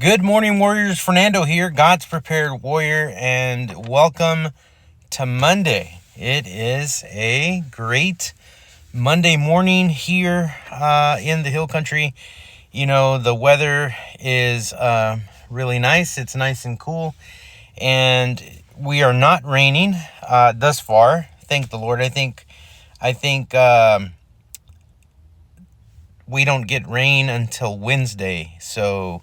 Good morning, warriors. Fernando here, God's prepared warrior, and welcome to Monday. It is a great Monday morning here in the hill country. You know, the weather is really nice. It's nice and cool, and we are not raining thus far. Thank the Lord. I think we don't get rain until Wednesday, so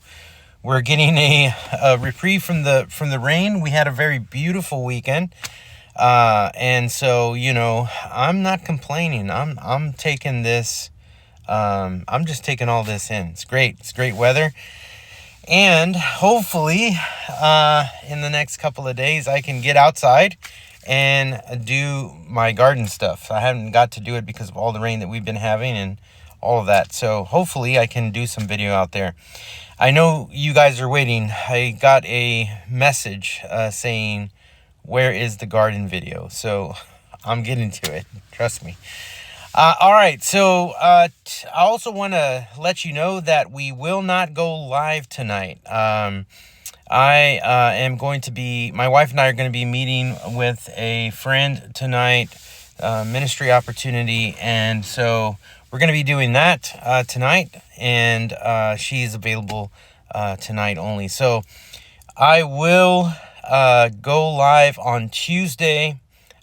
we're getting a reprieve from the rain. We had a very beautiful weekend, and so I'm not complaining. I'm taking this. I'm just taking all this in. It's great. It's great weather, and hopefully, in the next couple of days, I can get outside and do my garden stuff. I haven't got to do it because of all the rain that we've been having and all of that. So hopefully, I can do some video out there. I know you guys are waiting. I got a message saying, where is the garden video? So I'm getting to it. Trust me. All right. So I also want to let you know that we will not go live tonight. My wife and I are going to be meeting with a friend tonight, ministry opportunity. And so we're going to be doing that tonight, and she's available tonight only. So I will go live on Tuesday.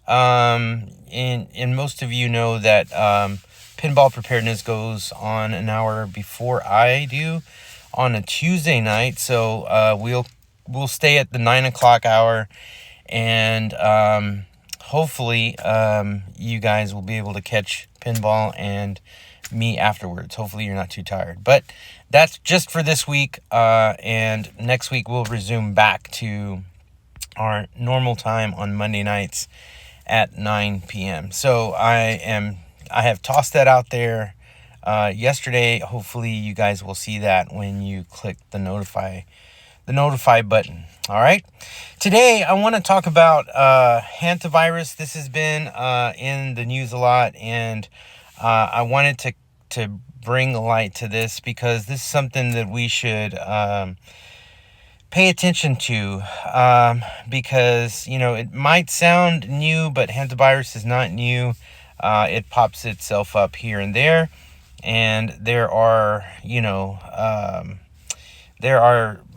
And most of you know that Pinball Preparedness goes on an hour before I do on a Tuesday night. So we'll stay at the 9 o'clock hour, and hopefully you guys will be able to catch Pinball and me afterwards. Hopefully you're not too tired. But that's just for this week, and next week we'll resume back to our normal time on Monday nights at 9 p.m. So I have tossed that out there yesterday. Hopefully you guys will see that when you click the notify button. All right. Today I want to talk about Hantavirus. This has been in the news a lot, and I wanted to bring light to this because this is something that we should pay attention to, because it might sound new, but Hantavirus is not new. It pops itself up here and there, and there are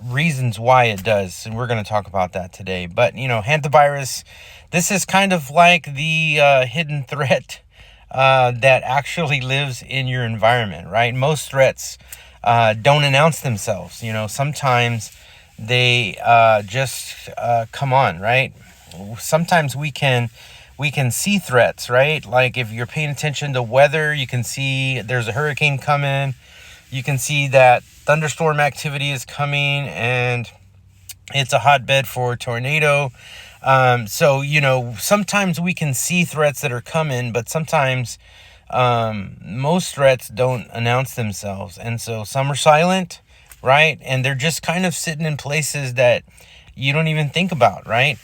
reasons why it does, and we're going to talk about that today. But Hantavirus, this is kind of like the hidden threat that actually lives in your environment, right? Most threats don't announce themselves. Sometimes they just come on, right? Sometimes we can see threats, right? Like if you're paying attention to weather, you can see there's a hurricane coming. You can see that thunderstorm activity is coming, and it's a hotbed for a tornado. So sometimes we can see threats that are coming, but sometimes most threats don't announce themselves, and so some are silent, right? And they're just kind of sitting in places that you don't even think about, right?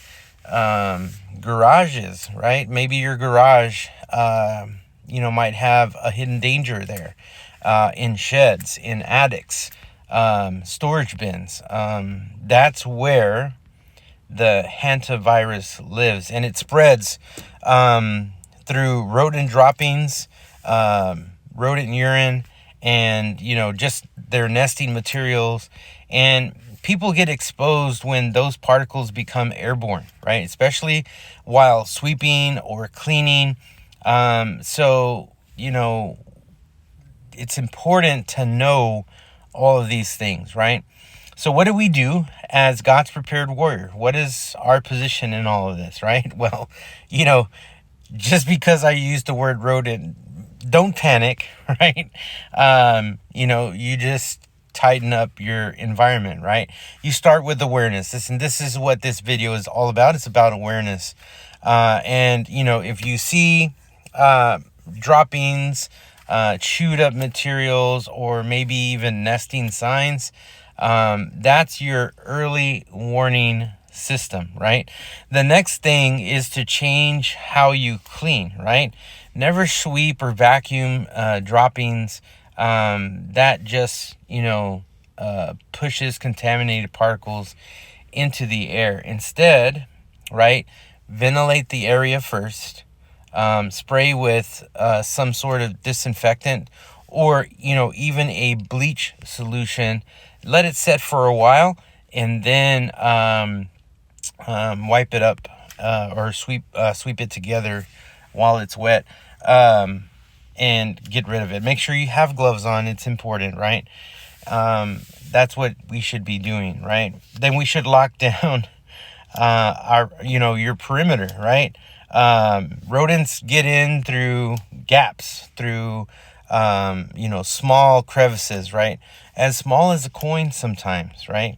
Garages, right? Maybe your garage, might have a hidden danger there. In sheds, in attics, storage bins. That's where the Hantavirus lives, and it spreads through rodent droppings, rodent urine, and just their nesting materials. And people get exposed when those particles become airborne, right? Especially while sweeping or cleaning. So it's important to know all of these things, right? So what do we do as God's prepared warrior? What is our position in all of this, right? Well, just because I used the word rodent, don't panic, right? You just tighten up your environment, right? You start with awareness. This is what this video is all about. It's about awareness. And if you see droppings, chewed up materials, or maybe even nesting signs, that's your early warning system, right? The next thing is to change how you clean, right? Never sweep or vacuum droppings. That just, pushes contaminated particles into the air. Instead, right, ventilate the area first. Spray with some sort of disinfectant, or even a bleach solution. Let it set for a while, and then wipe it up, or sweep it together while it's wet, and get rid of it. Make sure you have gloves on. It's important, right? That's what we should be doing, right? Then we should lock down your perimeter, right? Rodents get in through gaps, through small crevices, right? As small as a coin sometimes, right?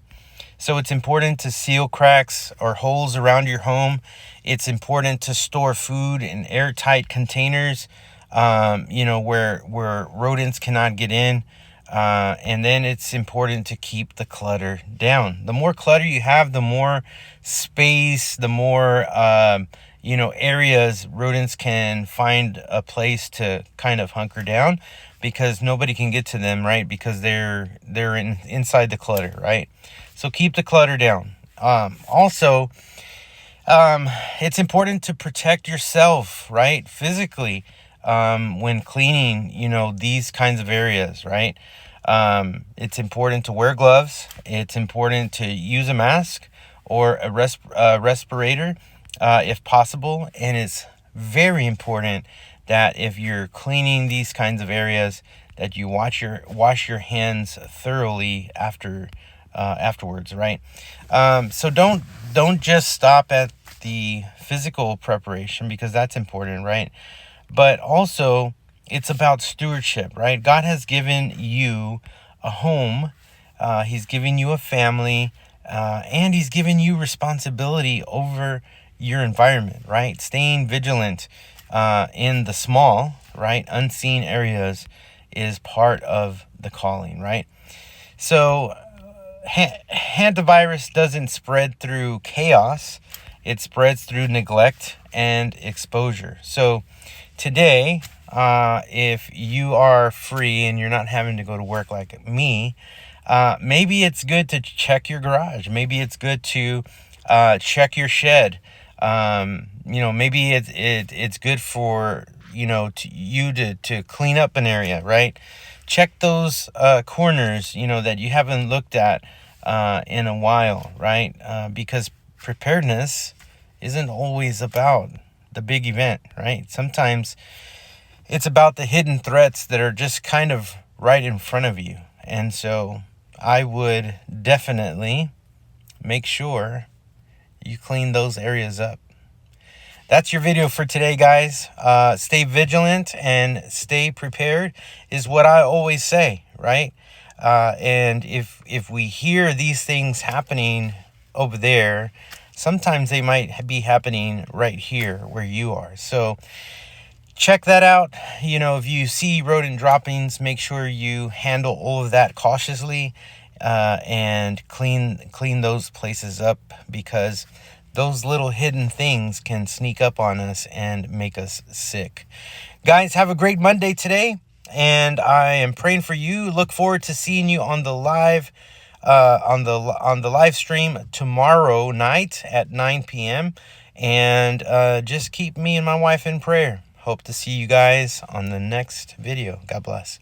So it's important to seal cracks or holes around your home. It's important to store food in airtight containers, where rodents cannot get in. And then it's important to keep the clutter down. The more clutter you have, the more space, the more areas rodents can find a place to kind of hunker down, because nobody can get to them, right? Because they're inside the clutter, right? So keep the clutter down. Also, it's important to protect yourself, right? Physically, when cleaning, these kinds of areas, right? It's important to wear gloves. It's important to use a mask or a respirator, if possible. And it's very important that if you're cleaning these kinds of areas, that you wash your hands thoroughly afterwards, right? So don't just stop at the physical preparation, because that's important, right? But also, it's about stewardship, right? God has given you a home, He's given you a family, and He's given you responsibility over your environment, right? Staying vigilant in the small, right, unseen areas is part of the calling, right? So Hantavirus doesn't spread through chaos. It spreads through neglect and exposure. So today, if you are free and you're not having to go to work like me, maybe it's good to check your garage. Maybe it's good to check your shed. Maybe it's good for to clean up an area, right? Check those corners, that you haven't looked at in a while, right? Because preparedness isn't always about the big event, right? Sometimes it's about the hidden threats that are just kind of right in front of you. And so I would definitely make sure you clean those areas up. That's your video for today, guys. Stay vigilant and stay prepared is what I always say, right? And if we hear these things happening over there, sometimes they might be happening right here where you are. So check that out. If you see rodent droppings, make sure you handle all of that cautiously, and clean those places up, because those little hidden things can sneak up on us and make us sick. Guys, have a great Monday today, and I am praying for you. Look forward to seeing you on the live on the live stream tomorrow night at 9 p.m. And just keep me and my wife in prayer. Hope to see you guys on the next video. God bless.